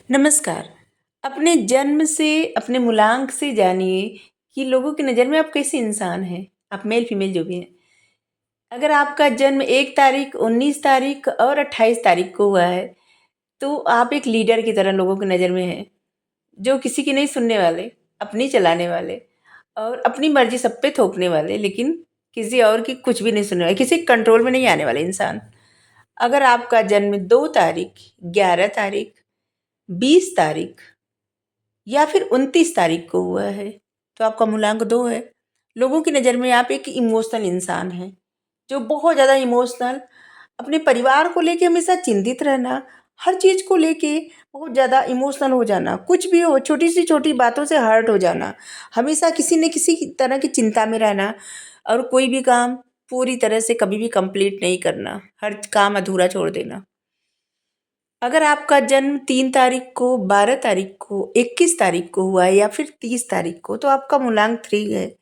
नमस्कार। अपने जन्म से, अपने मूलांक से जानिए कि लोगों की नज़र में आप कैसे इंसान हैं? आप मेल-फीमेल जो भी हैं। अगर आपका जन्म 1 तारीख, 19 तारीख और 28 तारीख को हुआ है, तो आप एक लीडर की तरह लोगों की नज़र में हैं, जो किसी की नहीं सुनने वाले, अपनी चलाने वाले और अपनी मर्ज़ी सब पे थोपने वाले, लेकिन किसी और की कुछ भी नहीं सुनने वाले, किसी के कंट्रोल में नहीं आने वाले इंसान। अगर आपका जन्म 2 तारीख, 11 तारीख, 20 तारीख या फिर 29 तारीख को हुआ है, तो आपका मूलांक 2 है। लोगों की नज़र में आप एक इमोशनल इंसान हैं, जो बहुत ज़्यादा इमोशनल, अपने परिवार को लेके हमेशा चिंतित रहना, हर चीज़ को लेके बहुत ज़्यादा इमोशनल हो जाना, कुछ भी हो, छोटी से छोटी बातों से हर्ट हो जाना, हमेशा किसी न किसी की तरह की चिंता में रहना और कोई भी काम पूरी तरह से कभी भी कंप्लीट नहीं करना, हर काम अधूरा छोड़ देना। अगर आपका जन्म 3 तारीख को, 12 तारीख को, 21 तारीख को हुआ है या फिर 30 तारीख को, तो आपका मूलांक 3 है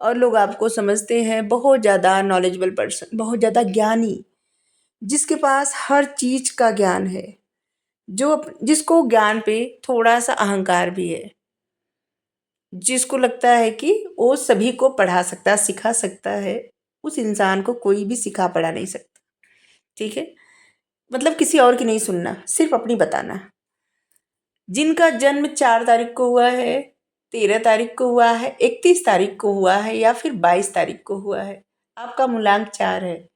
और लोग आपको समझते हैं बहुत ज़्यादा नॉलेजेबल पर्सन, बहुत ज़्यादा ज्ञानी, जिसके पास हर चीज़ का ज्ञान है, जिसको ज्ञान पे थोड़ा-सा अहंकार भी है, जिसको लगता है कि वो सभी को पढ़ा सकता है, सिखा सकता है, उस इंसान को कोई भी सिखा पढ़ा नहीं सकता, ठीक है? मतलब किसी और की नहीं सुनना, सिर्फ़ अपनी बताना। जिनका जन्म 4 तारीख को हुआ है, 13 तारीख को हुआ है, 31 तारीख को हुआ है या फिर 22 तारीख को हुआ है, आपका मूलांक 4 है।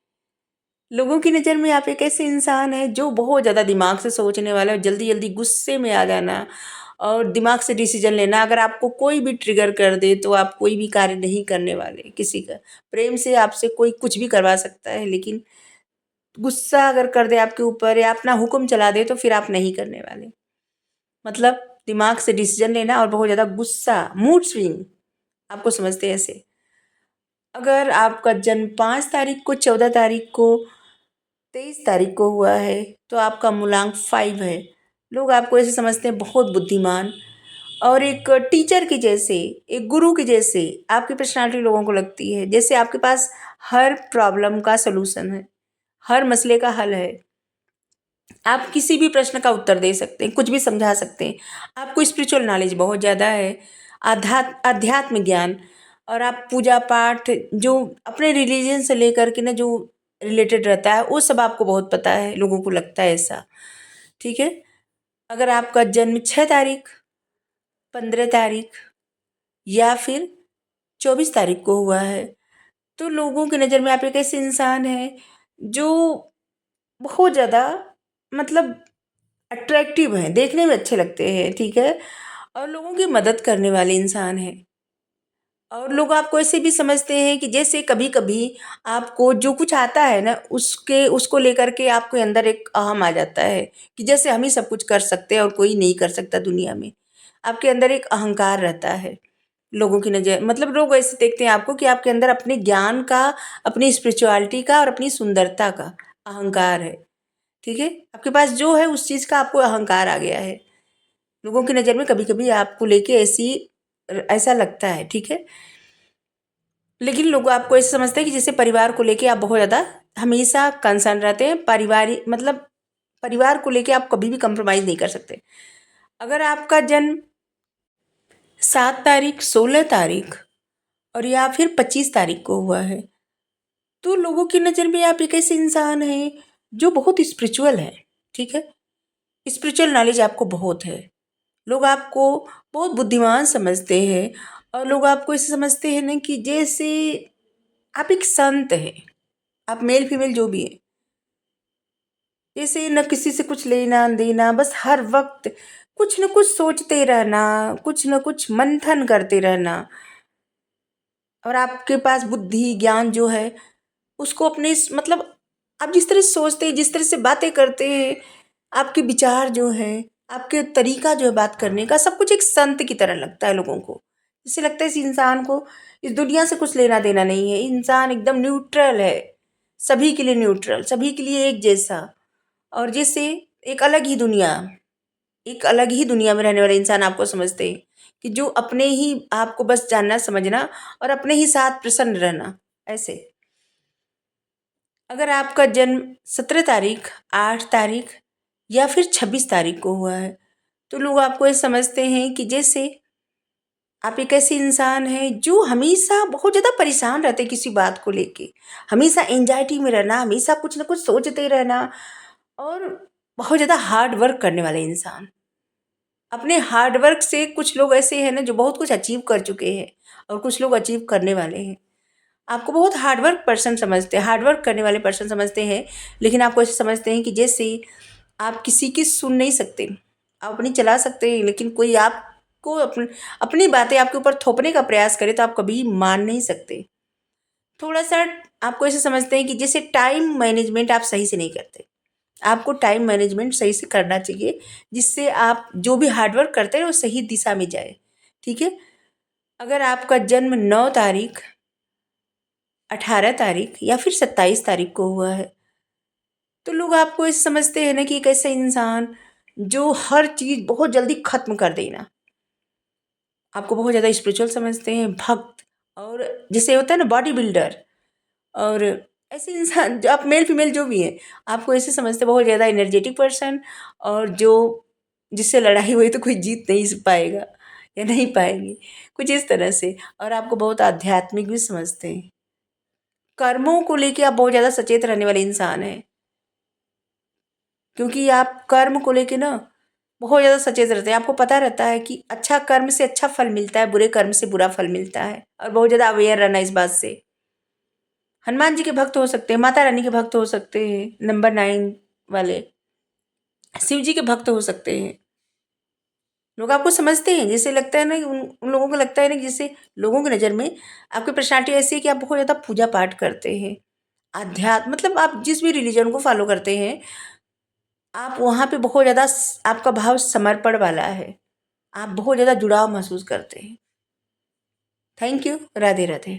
लोगों की नज़र में आप एक ऐसे इंसान हैं जो बहुत ज़्यादा दिमाग से सोचने वाला है, जल्दी-जल्दी गुस्से में आ जाना और दिमाग से डिसीज़न लेना। अगर आपको कोई भी ट्रिगर कर दे तो आप कोई भी कार्य नहीं करने वाले किसी का। प्रेम से आपसे कोई कुछ भी करवा सकता है, लेकिन गुस्सा अगर कर दे आपके ऊपर या अपना हुक्म चला दे तो फिर आप नहीं करने वाले। मतलब दिमाग से डिसीजन लेना और बहुत ज़्यादा गुस्सा, मूड स्विंग, आपको समझते हैं ऐसे। अगर आपका जन्म 5 तारीख को, 14 तारीख को, 23 तारीख को हुआ है, तो आपका मूलांक 5 है। लोग आपको ऐसे समझते हैं बहुत बुद्धिमान और एक टीचर के जैसे, एक गुरु के जैसे आपकी पर्सनैलिटी लोगों को लगती है। जैसे आपके पास हर प्रॉब्लम का सॉल्यूशन है, हर मसले का हल है। आप किसी भी प्रश्न का उत्तर दे सकते हैं, कुछ भी समझा सकते हैं। आपको स्पिरिचुअल नॉलेज बहुत ज़्यादा है, अध्यात्म ज्ञान और आप पूजा-पाठ जो अपने रिलीजन से लेकर के ना जो रिलेटेड रहता है, वो सब आपको बहुत पता है, लोगों को लगता है ऐसा, ठीक है? अगर आपका जन्म 6 तारीख, 15 तारीख या फिर 24 तारीख को हुआ है, तो लोगों की नज़र में आप एक ऐसे इंसान हैं, जो बहुत ज़्यादा मतलब अट्रैक्टिव हैं, देखने में अच्छे लगते हैं, ठीक है? और लोगों की मदद करने वाले इंसान हैं और लोग आपको ऐसे भी समझते हैं कि जैसे कभी-कभी आपको जो कुछ आता है ना, उसको लेकर के आपके अंदर एक अहम आ जाता है कि जैसे हम ही सब कुछ कर सकते हैं और कोई नहीं कर सकता दुनिया में। आपके अंदर एक अहंकार रहता है, लोगों की नज़र मतलब लोग ऐसे देखते हैं आपको कि आपके अंदर अपने ज्ञान का, अपनी स्पिरिचुअलिटी का और अपनी सुंदरता का अहंकार है, ठीक है? आपके पास जो है उस चीज़ का आपको अहंकार आ गया है। लोगों की नज़र में कभी-कभी आपको लेके ऐसा लगता है, ठीक है? लेकिन लोग आपको ऐसे समझते हैं कि जैसे परिवार को लेके आप बहुत ज़्यादा हमेशा कंसर्न रहते हैं, मतलब परिवार को लेके आप कभी भी कॉम्प्रोमाइज़ नहीं कर सकते। अगर आपका जन्म 7 तारीख, 16 तारीख और या फिर 25 तारीख को हुआ है, तो लोगों की नज़र में आप एक ऐसे इंसान हैं, जो बहुत स्पिरिचुअल हैं, ठीक है? स्पिरिचुअल नॉलेज आपको बहुत है। लोग आपको बहुत बुद्धिमान समझते हैं और लोग आपको ऐसे समझते हैं ना कि जैसे आप एक संत हैं, आप मेल फीमेल जो भी हैं, जैसे न किसी से कुछ लेना देना, बस हर वक्त कुछ न कुछ सोचते रहना, कुछ न कुछ मंथन करते रहना और आपके पास बुद्धि ज्ञान जो है उसको अपने मतलब आप जिस तरह से सोचते हैं, जिस तरह से बातें करते हैं, आपके विचार जो हैं, आपके तरीका जो है बात करने का, सब कुछ एक संत की तरह लगता है लोगों को। जैसे लगता है इस इंसान को इस दुनिया से कुछ लेना-देना नहीं है, इंसान एकदम न्यूट्रल है, सभी के लिए न्यूट्रल, सभी के लिए एक जैसा और जैसे एक अलग ही दुनिया, एक अलग ही दुनिया में रहने वाले इंसान आपको समझते हैं कि जो अपने ही आपको बस जानना, समझना और अपने ही साथ प्रसन्न रहना, ऐसे। अगर आपका जन्म 17 तारीख, 8 तारीख या फिर 26 तारीख को हुआ है, तो लोग आपको ये समझते हैं कि जैसे आप एक ऐसे इंसान हैं जो हमेशा बहुत ज़्यादा परेशान रहते हैं किसी बात को लेके, हमेशा एंजाइटी में रहना, हमेशा कुछ ना कुछ सोचते रहना और बहुत ज़्यादा हार्ड वर्क करने वाले इंसान। अपने हार्ड वर्क से कुछ लोग ऐसे हैं ना जो बहुत कुछ अचीव कर चुके हैं और कुछ लोग अचीव करने वाले हैं। आपको बहुत हार्ड वर्क पर्सन समझते हैं, हार्ड वर्क करने वाले पर्सन समझते हैं, लेकिन आपको ऐसे समझते हैं कि जैसे आप किसी की सुन नहीं सकते। आप अपनी चला सकते हैं, लेकिन कोई आपको अपनी बातें आपके ऊपर थोपने का प्रयास करे तो आप कभी मान नहीं सकते। थोड़ा-सा आपको ऐसे समझते हैं कि जैसे टाइम मैनेजमेंट आप सही से नहीं करते। आपको टाइम मैनेजमेंट सही से करना चाहिए, जिससे आप जो भी हार्ड वर्क करते हैं वो सही दिशा में जाए, ठीक है? अगर आपका जन्म 9 तारीख, 18 तारीख या फिर 27 तारीख को हुआ है, तो लोग आपको ऐसे समझते हैं ना कि एक ऐसा इंसान जो हर चीज़ बहुत जल्दी ख़त्म कर देना। आपको बहुत ज़्यादा स्पिरिचुअल समझते हैं, भक्त और जैसे होता है ना बॉडी बिल्डर और ऐसे इंसान जो आप मेल फीमेल जो भी हैं, आपको ऐसे समझते हैं बहुत ज़्यादा एनर्जेटिक पर्सन और जो जिससे लड़ाई हुई तो कोई जीत नहीं पाएगा या नहीं पाएगी, कुछ इस तरह से। और आपको बहुत आध्यात्मिक भी समझते हैं। कर्मों को लेके आप बहुत ज़्यादा सचेत रहने वाले इंसान हैं, क्योंकि आप कर्म को लेके ना बहुत ज़्यादा सचेत रहते हैं। आपको पता रहता है कि अच्छा कर्म से अच्छा फल मिलता है, बुरे कर्म से बुरा फल मिलता है और बहुत ज़्यादा अवेयर रहना इस बात से। हनुमान जी के भक्त हो सकते हैं, माता रानी के भक्त हो सकते हैं, नंबर 9 वाले, शिव जी के भक्त हो सकते हैं। लोग आपको समझते हैं, जैसे लगता है ना कि उन लोगों को लगता है ना कि जैसे लोगों की नज़र में आपकी पर्सनैलिटी ऐसी है कि आप बहुत ज़्यादा पूजा-पाठ करते हैं। अध्यात्म मतलब आप जिस भी रिलीजन को फ़ॉलो करते हैं, आप वहाँ पे बहुत ज़्यादा आपका भाव समर्पण वाला है। आप बहुत ज़्यादा जुड़ाव महसूस करते हैं। Thank you. राधे राधे।